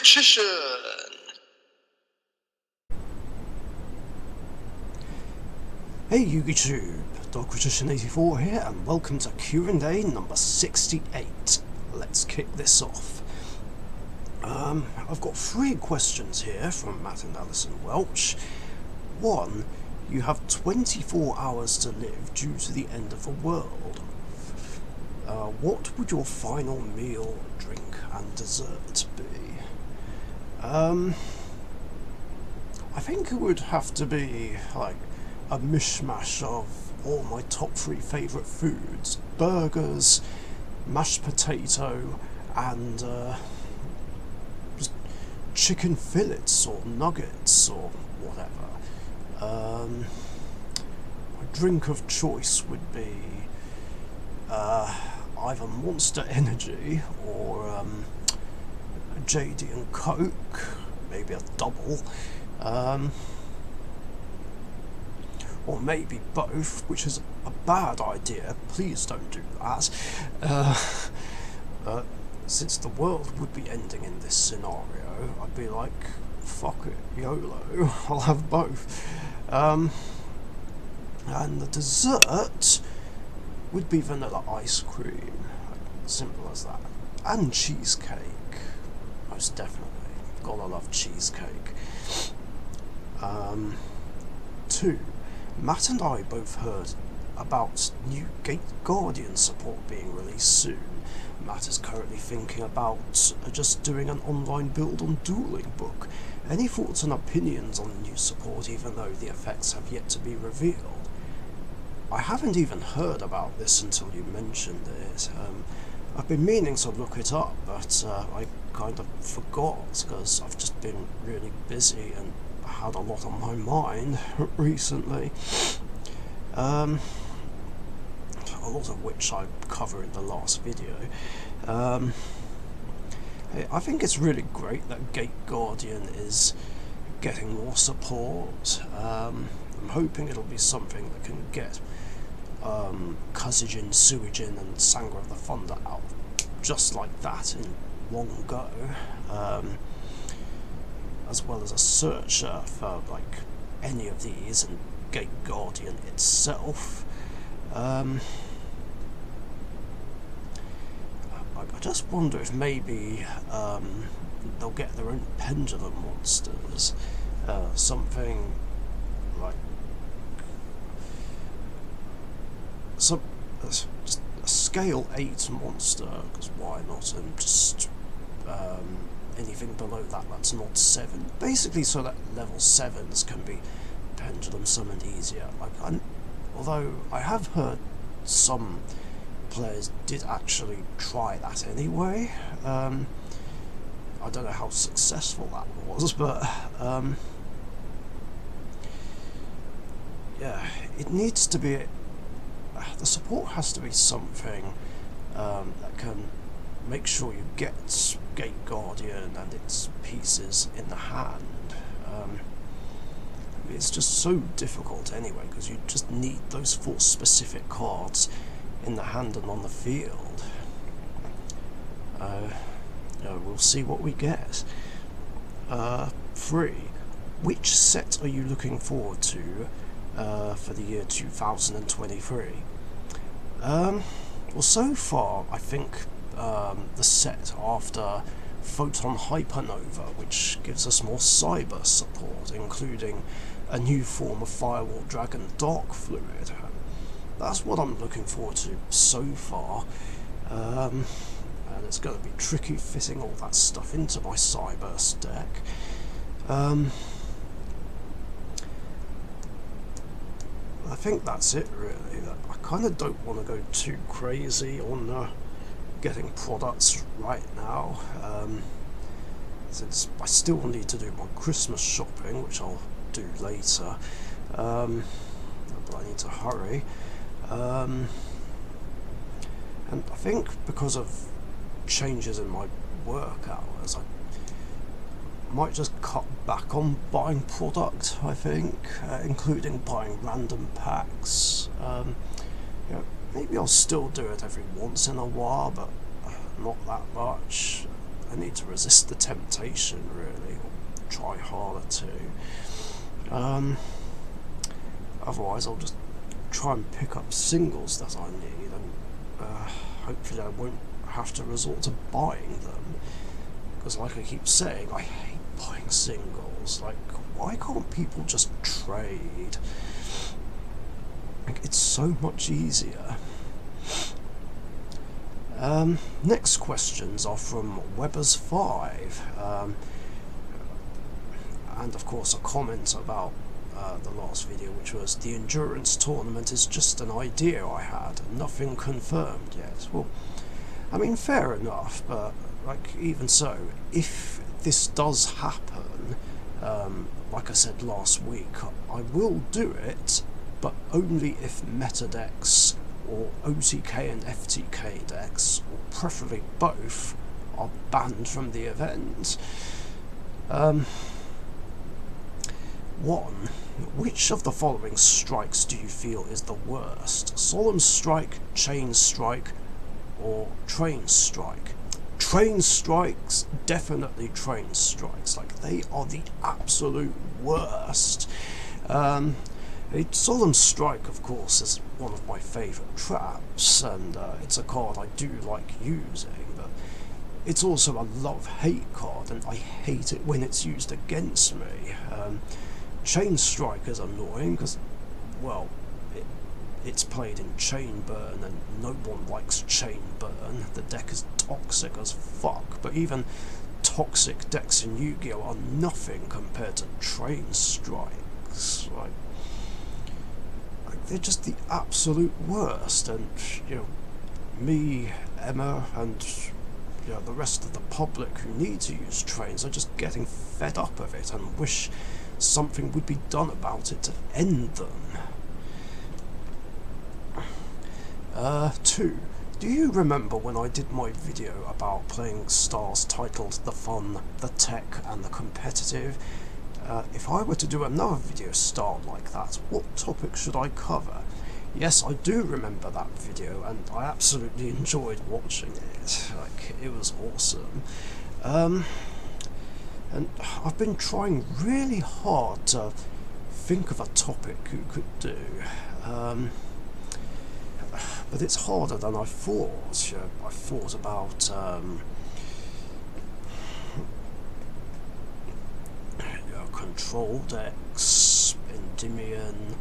Richician! Hey YouTube, Richician84 here, and welcome to Q&A number 68. Let's kick this off. I've got 3 questions here from Matt and Alison Welch. 1. You have 24 hours to live due to the end of the world. What would your final meal, drink and dessert be? I think it would have to be like a mishmash of all my top 3 favourite foods: burgers, mashed potato, and just chicken fillets or nuggets or whatever. My drink of choice would be either Monster Energy or JD and Coke, maybe a double, or maybe both, which is a bad idea. Please don't do that. Since the world would be ending in this scenario, I'd be like, fuck it, YOLO, I'll have both. And the dessert would be vanilla ice cream, simple as that, and cheesecake, most definitely, gotta love cheesecake. 2. Matt and I both heard about new Gate Guardian support being released soon. Matt is currently thinking about just doing an online build on Dueling Book. Any thoughts and opinions on the new support, even though the effects have yet to be revealed? I haven't even heard about this until you mentioned it. I've been meaning to look it up, but I kind of forgot because I've just been really busy and had a lot on my mind recently. A lot of which I cover in the last video. I think it's really great that Gate Guardian is getting more support. I'm hoping it'll be something that can get Kazijin, Suijin and Sangra of the Thunder out just like that in one go, as well as a searcher for like any of these and Gate Guardian itself. I just wonder if maybe they'll get their own pendulum monsters, something like just a scale 8 monster, because why not, and just anything below that's not 7, basically, so that level 7s can be pendulum summoned easier. Although I have heard some players did actually try that anyway. I don't know how successful that was, but yeah, it needs to be. The support has to be something that can make sure you get Gate Guardian and its pieces in the hand. It's just so difficult anyway, because you just need those 4 specific cards in the hand and on the field. We'll see what we get. 3. Which set are you looking forward to for the year 2023? Well, so far I think the set after Photon Hypernova, which gives us more cyber support, including a new form of Firewall Dragon Dark Fluid. That's what I'm looking forward to so far, and it's going to be tricky fitting all that stuff into my Cyburst deck. I think that's it really. I kind of don't want to go too crazy on getting products right now, since I still need to do my Christmas shopping, which I'll do later, but I need to hurry. And I think because of changes in my work hours, I might just cut back on buying product, I think, including buying random packs. Maybe I'll still do it every once in a while, but not that much. I need to resist the temptation, really, or try harder to. Otherwise, I'll just try and pick up singles that I need, and hopefully I won't have to resort to buying them. Because, like I keep saying, I hate buying singles. Like, why can't people just trade? Like, it's so much easier. Next questions are from Webbers5, and of course a comment about the last video, which was the endurance tournament is just an idea I had, nothing confirmed yet. Well, I mean, fair enough, but like, even so, if this does happen, like I said last week, I will do it, but only if meta decks or OTK and FTK decks, or preferably both, are banned from the event. 1. Which of the following strikes do you feel is the worst? Solemn Strike, Chain Strike, or Train Strike? Train strikes, definitely train strikes. Like, they are the absolute worst. A Solemn Strike, of course, is one of my favourite traps, and it's a card I do like using, but it's also a love-hate card, and I hate it when it's used against me. Chain Strike is annoying because, well, it's played in Chain Burn, and no one likes Chain Burn. The deck is toxic as fuck, but even toxic decks in Yu-Gi-Oh! Are nothing compared to Train Strikes. Like, they're just the absolute worst, and, you know, me, Emma, and, you know, the rest of the public who need to use trains are just getting fed up of it and wish something would be done about it to end them. 2. Do you remember when I did my video about playing stars titled The Fun, The Tech and The Competitive? If I were to do another video styled like that, what topic should I cover? Yes, I do remember that video, and I absolutely enjoyed watching it. Like, it was awesome. And I've been trying really hard to think of a topic you could do. But it's harder than I thought. You know, I thought about control decks, Endymion,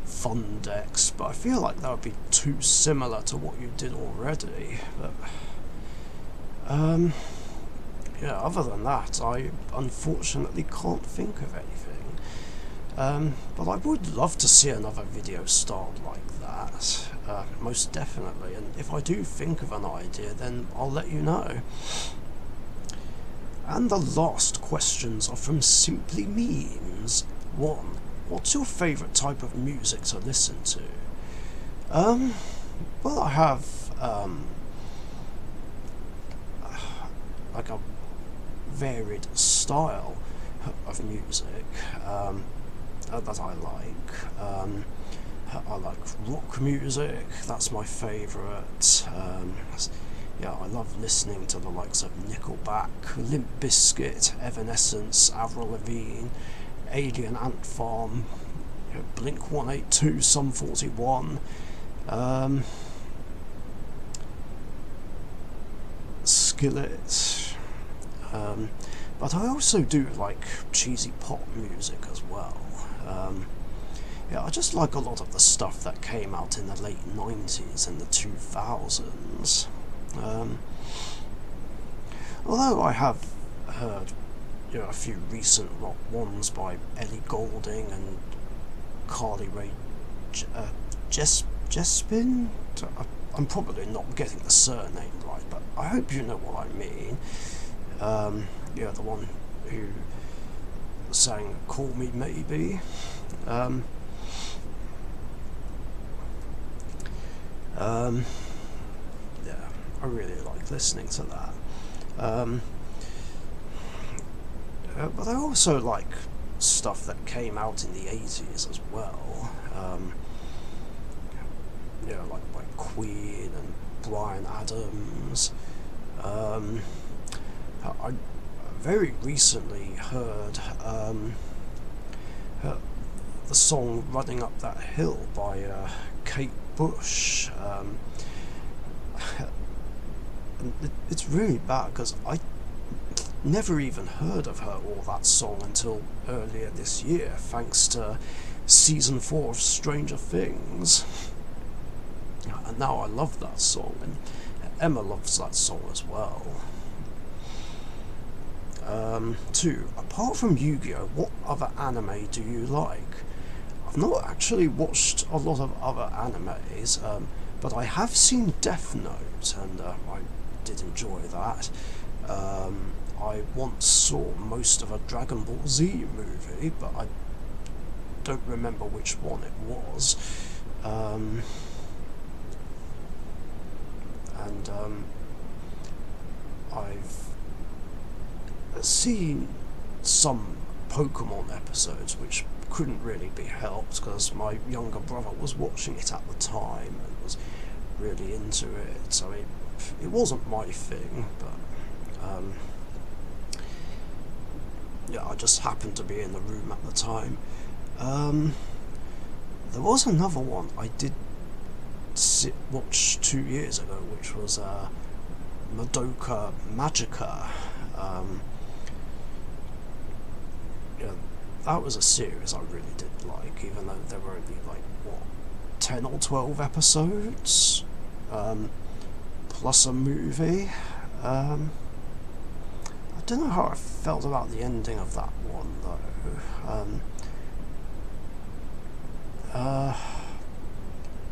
fun decks, but I feel like that would be too similar to what you did already. But yeah, other than that, I unfortunately can't think of anything. But I would love to see another video styled like that, most definitely, and if I do think of an idea, then I'll let you know. And the last questions are from Simply Memes. 1. What's your favourite type of music to listen to? Well, I have, like a varied style of music that I like. I like rock music, that's my favourite. Yeah, I love listening to the likes of Nickelback, Limp Bizkit, Evanescence, Avril Lavigne, Alien Ant Farm, you know, Blink 182, Sum 41, Skillet, but I also do like cheesy pop music as well. Yeah, I just like a lot of the stuff that came out in the late 90s and the 2000s. Although I have heard, you know, a few recent rock ones by Ellie Goulding and Carly Rae Jespin. I'm probably not getting the surname right, but I hope you know what I mean. Yeah, the one who sang Call Me Maybe. Yeah, I really like listening to that. But I also like stuff that came out in the 80s as well. You know, like by Queen and Bryan Adams. I very recently heard the song "Running Up That Hill" by Kate Bush. And it's really bad because I never even heard of her or that song until earlier this year, thanks to season 4 of Stranger Things. And now I love that song, and Emma loves that song as well. 2. Apart from Yu-Gi-Oh, what other anime do you like? I've not actually watched a lot of other animes, but I have seen Death Note, and I did enjoy that. I once saw most of a Dragon Ball Z movie, but I don't remember which one it was. I've seen some Pokemon episodes, which couldn't really be helped because my younger brother was watching it at the time and was really into it, so it wasn't my thing, but yeah, I just happened to be in the room at the time. There was another one I did watch 2 years ago, which was Madoka Magica. Yeah, that was a series I really did like, even though there were only 10 or 12 episodes, plus a movie. I don't know how I felt about the ending of that one though.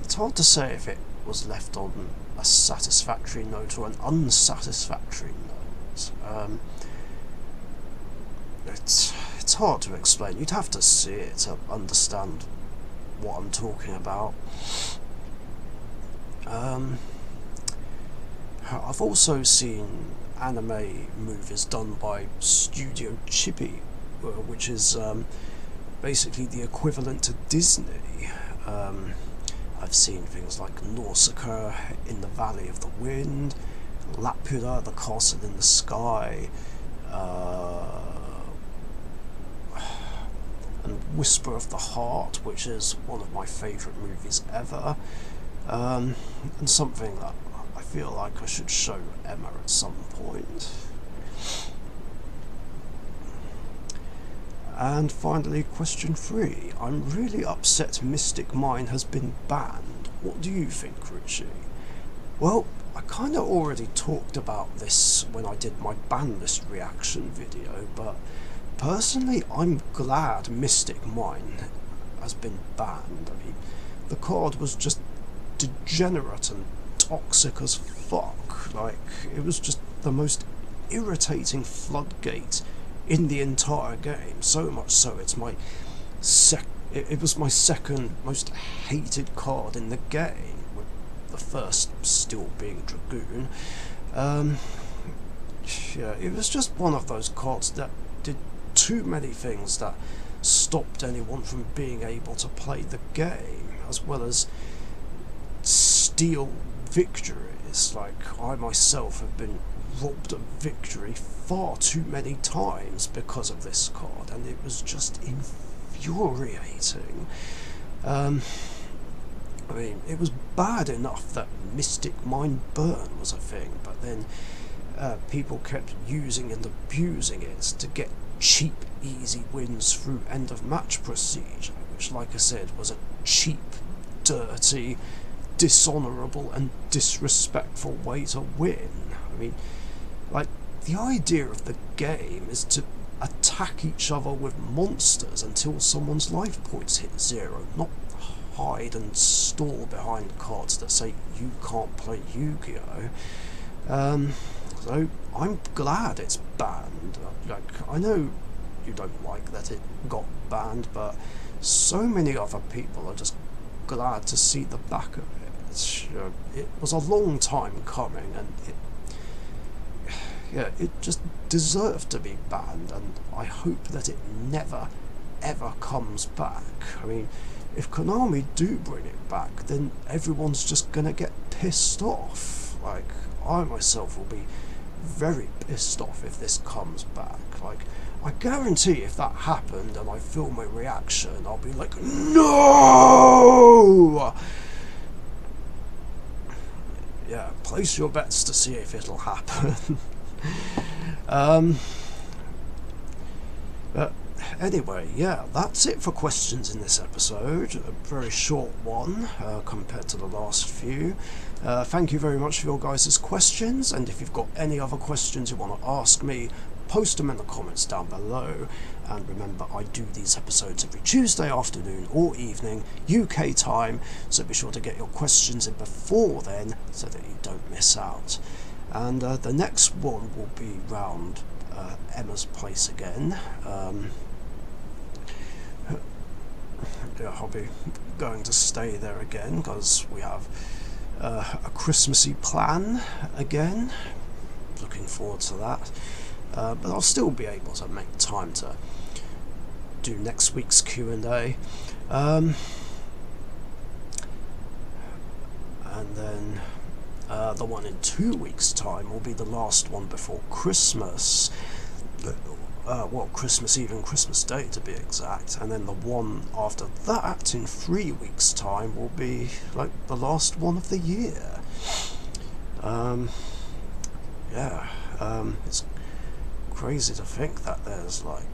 It's hard to say if it was left on a satisfactory note or an unsatisfactory note. It's hard to explain. You'd have to see it to understand what I'm talking about. I've also seen anime movies done by Studio Ghibli, which is basically the equivalent to Disney. I've seen things like Nausicaa in the Valley of the Wind, Laputa, The Castle in the Sky, and Whisper of the Heart, which is one of my favourite movies ever, and something that I feel like I should show Emma at some point. And finally, question 3. I'm really upset Mystic Mine has been banned. What do you think, Richie? Well, I kind of already talked about this when I did my ban list reaction video, but personally, I'm glad Mystic Mine has been banned. I mean, the card was just degenerate and toxic as fuck. Like, it was just the most irritating floodgate in the entire game, so much so it's my it was my second most hated card in the game, with the first still being Dragoon. Yeah, it was just one of those cards that did too many things that stopped anyone from being able to play the game, as well as steal victories. Like, I myself have been robbed of victory far too many times because of this card, and it was just infuriating. I mean, it was bad enough that Mystic Mine Burn was a thing, but then people kept using and abusing it to get cheap, easy wins through end of match procedure, which, like I said, was a cheap, dirty, dishonourable and disrespectful way to win. I mean, like, the idea of the game is to attack each other with monsters until someone's life points hit 0, not hide and stall behind cards that say you can't play Yu-Gi-Oh! So I'm glad it's banned. Like, I know you don't like that it got banned, but so many other people are just glad to see the back of it. It was a long time coming, and it just deserved to be banned, and I hope that it never, ever comes back. I mean, if Konami do bring it back, then everyone's just gonna get pissed off. Like, I myself will be very pissed off if this comes back. Like, I guarantee if that happened and I film my reaction, I'll be like, no! Yeah, place your bets to see if it'll happen. But anyway, yeah, that's it for questions in this episode. A very short one compared to the last few. Thank you very much for your guys' questions, and if you've got any other questions you want to ask me, post them in the comments down below. And remember, I do these episodes every Tuesday afternoon or evening, UK time, so be sure to get your questions in before then so that you don't miss out. And the next one will be round Emma's place again. I'll be going to stay there again because we have a Christmassy plan again. Looking forward to that. But I'll still be able to make time to do next week's Q&A. And then the one in 2 weeks' time will be the last one before Christmas. Well, Christmas Eve and Christmas Day to be exact. And then the one after that in 3 weeks' time will be like the last one of the year. It's crazy to think that there's like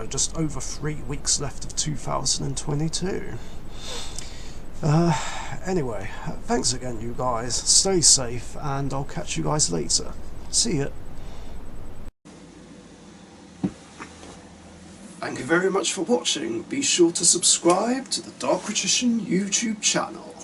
just over 3 weeks left of 2022. Anyway, thanks again, you guys. Stay safe, and I'll catch you guys later. See ya. Thank you very much for watching. Be sure to subscribe to the Richician YouTube channel.